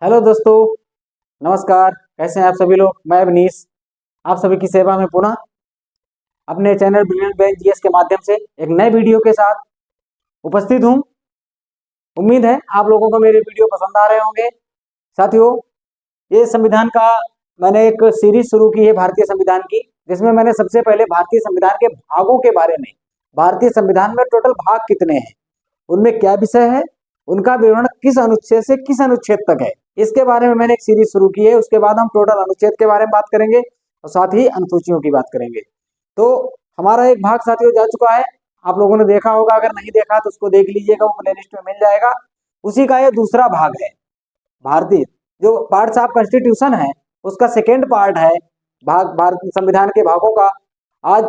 Hello दोस्तों, नमस्कार। कैसे हैं आप सभी लोग। मैं अवनीश आप सभी की सेवा में पुनः अपने चैनल ब्रिलियंट ब्रेन जीएस के माध्यम से एक नए वीडियो के साथ उपस्थित हूं। उम्मीद है आप लोगों को मेरे वीडियो पसंद आ रहे होंगे। साथियों, ये संविधान का मैंने एक सीरीज शुरू की है भारतीय संविधान की, जिसमें मैंने सबसे पहले भारतीय संविधान के भागों के बारे में, भारतीय संविधान में टोटल भाग कितने हैं, उनमें क्या विषय है, उनका विवरण किस अनुच्छेद से किस अनुच्छेद तक है, इसके बारे में मैंने एक सीरीज शुरू की है। उसके बाद हम टोटल अनुच्छेद के बारे में बात करेंगे और साथ ही अनुसूचियों की बात करेंगे। तो हमारा एक भाग साथियों जा चुका है, आप लोगों ने देखा होगा। अगर नहीं देखा तो उसको देख लीजिएगा, वो प्लेलिस्ट में मिल जाएगा। उसी का ये दूसरा भाग है। भारतीय जो पार्ट्स ऑफ कॉन्स्टिट्यूशन है उसका सेकेंड पार्ट है भाग, भारतीय संविधान के भागों का। आज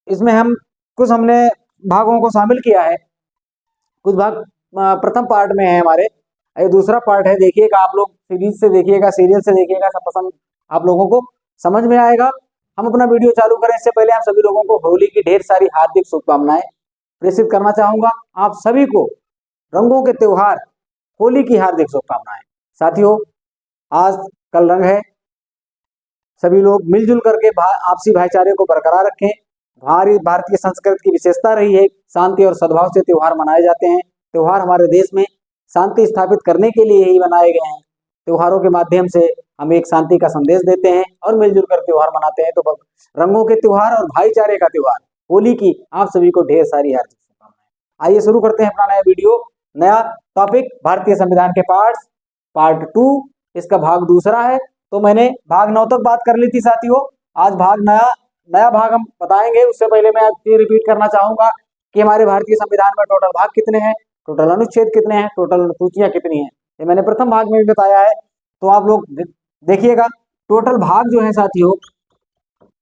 इसमें हमने भागों को शामिल किया है। कुछ भाग प्रथम पार्ट में है हमारे, ये दूसरा पार्ट है। देखिएगा आप लोग, सीरीज से देखिएगा, सीरियल से देखिएगा, सब पसंद आप लोगों को समझ में आएगा। हम अपना वीडियो चालू करें इससे पहले आप सभी लोगों को होली की ढेर सारी हार्दिक शुभकामनाएं प्रेषित करना चाहूंगा। आप सभी को रंगों के त्योहार होली की हार्दिक शुभकामनाएं। साथियों, आज कल रंग है, सभी लोग मिलजुल करके आपसी भाईचारे को बरकरार रखें। भारतीय संस्कृति की विशेषता रही है, शांति और सद्भाव से त्योहार मनाए जाते हैं। त्योहार हमारे देश में शांति स्थापित करने के लिए ही बनाए गए हैं। त्योहारों के माध्यम से हम एक शांति का संदेश देते हैं और मिलजुल कर त्योहार मनाते हैं। तो रंगों के त्योहार और भाईचारे का त्योहार होली की आप सभी को ढेर सारी हार्दिक शुभकामनाएं। आइए शुरू करते हैं अपना नया वीडियो। नया टॉपिक भारतीय संविधान के पार्ट 2, इसका भाग दूसरा है। तो मैंने भाग 9 तक बात कर ली थी साथियों। आज भाग नया भाग हम बताएंगे। उससे पहले मैं आपसे रिपीट करना चाहूंगा कि हमारे भारतीय संविधान में टोटल भाग कितने हैं, टोटल अनुच्छेद कितने हैं, टोटल अनुसूचियां कितनी हैं। ये मैंने प्रथम भाग में भी बताया है, तो आप लोग देखिएगा। टोटल भाग जो है साथियों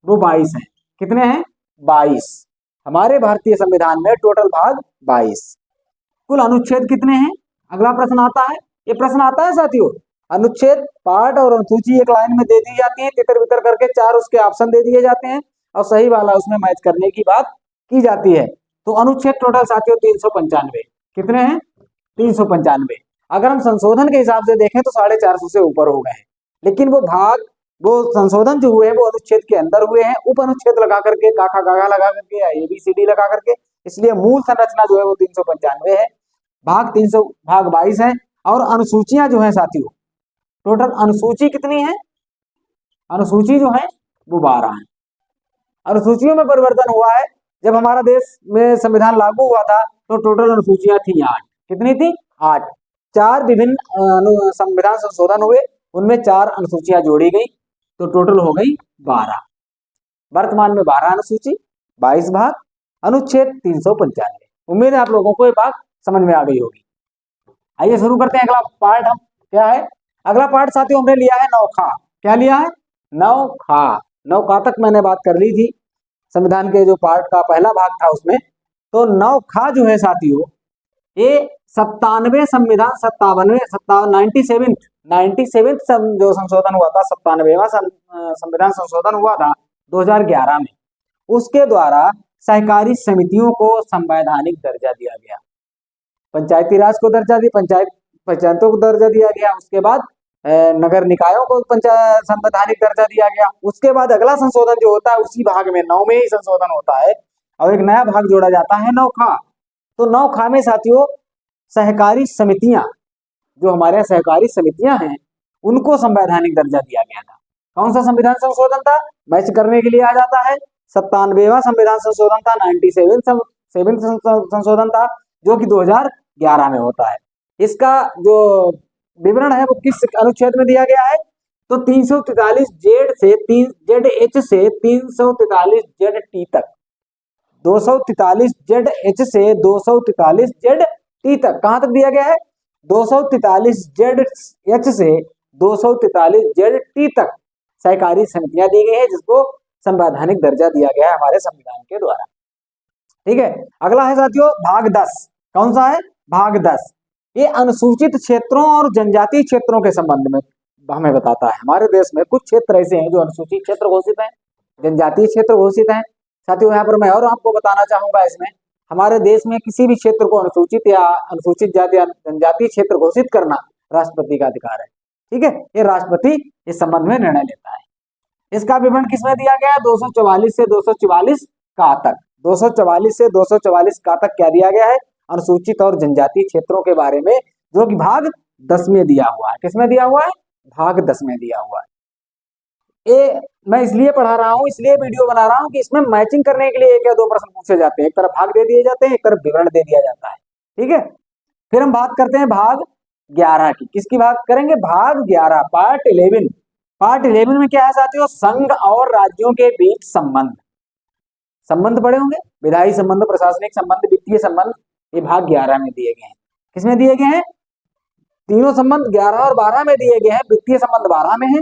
वो 22 हैं। कितने हैं? 22। हमारे भारतीय संविधान में टोटल भाग 22। कुल अनुच्छेद कितने हैं? अगला प्रश्न आता है। ये प्रश्न आता है साथियों, अनुच्छेद, पार्ट और अनुसूची एक लाइन में दे दी जाती है, तितर बितर करके 4 उसके ऑप्शन दे दिए जाते हैं और सही वाला उसमें मैच करने की बात की जाती है। तो अनुच्छेद टोटल साथियों 395। कितने हैं? 395। अगर हम संशोधन के हिसाब से देखें तो 450 से ऊपर हो गए हैं, लेकिन वो संशोधन जो हुए हैं वो अनुच्छेद के अंदर हुए हैं, उप अनुच्छेद लगा करके, काखा गागा लगा करके या ABCD लगा करके। इसलिए मूल संरचना जो है वो 395 है। भाग 22 है। और अनुसूचियां जो है साथियों, टोटल अनुसूची कितनी है? अनुसूची जो है वो 12 है। अनुसूचियों में परिवर्तन हुआ है। जब हमारा देश में संविधान लागू हुआ था तो टोटल अनुसूचियां थी 8। कितनी थी? 8। 4 विभिन्न संविधान संशोधन हुए, उनमें 4 अनुसूचियां जोड़ी गई, तो टोटल हो गई 12। वर्तमान में 12 अनुसूची, 22 भाग, अनुच्छेद 395। उम्मीद है आप लोगों को ये बात समझ में आ गई होगी। आइए शुरू करते हैं। अगला पार्ट हम क्या है? अगला पार्ट साथियों हमने लिया है नौखा। क्या लिया है? नौखा। नौखा तक मैंने बात कर ली थी संविधान के जो पार्ट का पहला भाग था उसमें। तो नौखा जो है साथियों, ये 97 संविधान 97 जो संशोधन हुआ था, 97वां संविधान संशोधन हुआ था 2011 में। उसके द्वारा सहकारी समितियों को संवैधानिक दर्जा दिया गया, पंचायती राज को दर्जा दिया, पंचायतों को दर्जा दिया गया। उसके बाद नगर निकायों को संवैधानिक दर्जा दिया गया। उसके बाद अगला संशोधन जो होता है उसी भाग में 9 में ही संशोधन होता है और एक नया भाग जोड़ा जाता है नौखा। तो नौखा में साथियों सहकारी समितियां, जो हमारे यहाँ सहकारी समितियां हैं, उनको संवैधानिक दर्जा दिया गया था। कौन सा संविधान संशोधन था? मैच करने के लिए आ जाता है, 97वां संविधान संशोधन था, 97 संशोधन था, जो कि 2011 में होता है। इसका जो विवरण है वो किस अनुच्छेद में दिया गया है? तो 343 जेड से 3 से 343 जेड टी तक, 243 जेड एच से 243 जेड टी तक। कहां तक दिया गया है? 243 जेड एच से 243 जेड टी तक सहकारी समितियां दी गई है, जिसको संवैधानिक दर्जा दिया गया है हमारे संविधान के द्वारा। ठीक है। अगला है साथियों भाग 10। कौन सा है? भाग 10। ये अनुसूचित क्षेत्रों और जनजातीय क्षेत्रों के संबंध में हमें बताता है। हमारे देश में कुछ क्षेत्र ऐसे हैं जो अनुसूचित क्षेत्र घोषित हैं, जनजातीय क्षेत्र घोषित हैं। साथियों यहाँ पर मैं और आपको बताना चाहूंगा, इसमें हमारे देश में किसी भी क्षेत्र को अनुसूचित या अनुसूचित जाति या जनजातीय क्षेत्र घोषित करना राष्ट्रपति का अधिकार है। ठीक है, ये राष्ट्रपति इस संबंध में निर्णय लेता है। इसका विवरण किसमें दिया गया है? 244 से 244 का तक, 244 से 244 का तक क्या दिया गया है? अनुसूचित और जनजातीय क्षेत्रों के बारे में, जो कि भाग 10 में दिया हुआ है। किसमें दिया हुआ है? भाग 10 में दिया हुआ है। ये मैं इसलिए पढ़ा रहा हूं, इसलिए वीडियो बना रहा हूं कि इसमें मैचिंग करने के लिए एक या दो प्रश्न पूछे जाते हैं। एक तरफ भाग दे दिए जाते हैं, एक तरफ विवरण दे दिया जाता है। ठीक है, फिर हम बात करते हैं भाग 11 की। किसकी बात करेंगे? भाग 11, पार्ट 11। पार्ट 11 में क्या है साथियों? संघ और राज्यों के बीच संबंध। संबंध पढ़े होंगे, विधायी संबंध, प्रशासनिक संबंध, वित्तीय संबंध, ये भाग 11 में दिए गए हैं। किसमें दिए गए हैं? तीनों संबंध 11 और 12 में दिए गए हैं। वित्तीय संबंध 12 में है,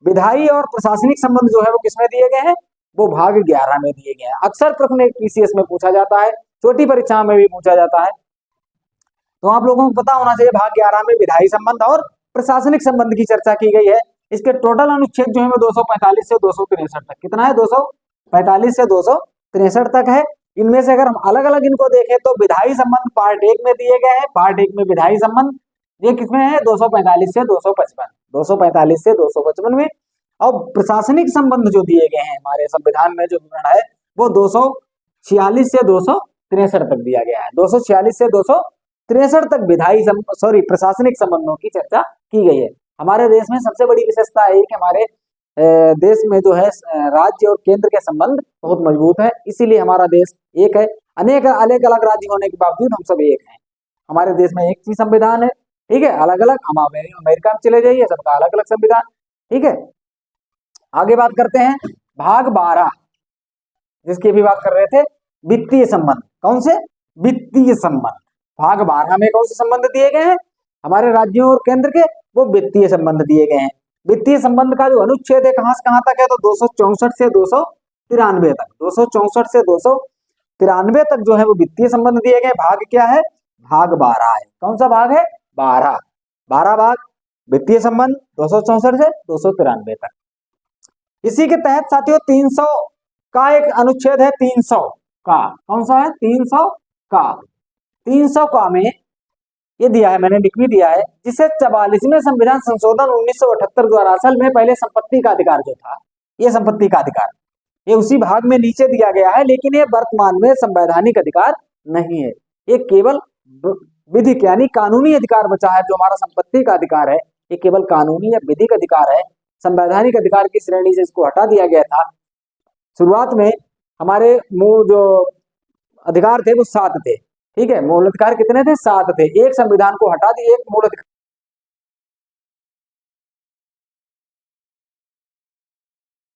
विधायी और प्रशासनिक संबंध जो है वो किसमें दिए गए हैं? वो भाग 11 में दिए गए हैं। अक्सर प्रश्न पीसीएस में पूछा जाता है, छोटी परीक्षा में भी पूछा जाता है, तो आप लोगों को पता होना चाहिए। भाग 11 में विधायी संबंध और प्रशासनिक संबंध की चर्चा की गई है। इसके टोटल अनुच्छेद जो है वो 245 से 263 तक। कितना है? 245 से 263 तक है। इनमें से अगर हम अलग अलग इनको देखें तो विधायी संबंध पार्ट 1 में दिए गए हैं। पार्ट 1 में विधायी संबंध ये किसमें है? 245 से 255, 245 से 255 में। और प्रशासनिक संबंध जो दिए गए हैं हमारे संविधान में, जो विवरण है वो 246 से 263 तक दिया गया है। 246 से 263 तक विधायी प्रशासनिक संबंधों की चर्चा की गई है। हमारे देश में सबसे बड़ी विशेषता है कि हमारे देश में जो है राज्य और केंद्र के संबंध बहुत मजबूत है, इसीलिए हमारा देश एक है। अनेक अलग अलग राज्य होने के बावजूद हम सब एक हैं। हमारे देश में एक ही संविधान है। ठीक है, अलग अलग, हम अमेरिका में चले जाइए, सबका अलग अलग संविधान। ठीक है, आगे बात करते हैं भाग 12, जिसकी भी बात कर रहे थे, वित्तीय संबंध। कौन से? वित्तीय संबंध। भाग 12 में कौन से संबंध दिए गए हैं? हमारे राज्यों और केंद्र के, वो वित्तीय संबंध दिए गए हैं। वित्तीय संबंध का जो अनुच्छेद है कहां से कहां तक है? तो 264 से 293 तक, 264 से 293 तक जो है वो वित्तीय संबंध दिए गए। भाग क्या है? भाग 12 है। कौन सा भाग है? 12। 12 भाग वित्तीय संबंध, 264 से 293 तक। इसी के तहत साथियों 300 का एक अनुच्छेद है, 300 का। कौन सा है? 300 का। 300 का में ये दिया है, मैंने लिख भी दिया है, जिसे 44वें संविधान संशोधन 1978 द्वारा, असल में पहले संपत्ति का अधिकार जो था, ये संपत्ति का अधिकार, ये उसी भाग में नीचे दिया गया है, लेकिन ये वर्तमान में संवैधानिक अधिकार नहीं है। ये केवल विधिक यानी कानूनी अधिकार बचा है। जो हमारा संपत्ति का अधिकार है ये केवल कानूनी या विधिक अधिकार है। संवैधानिक अधिकार की श्रेणी से इसको हटा दिया गया था। शुरुआत में हमारे जो अधिकार थे वो 7 थे। ठीक है, मूल अधिकार कितने थे? 7 थे। एक संविधान को हटा दिए, एक मूल अधिकार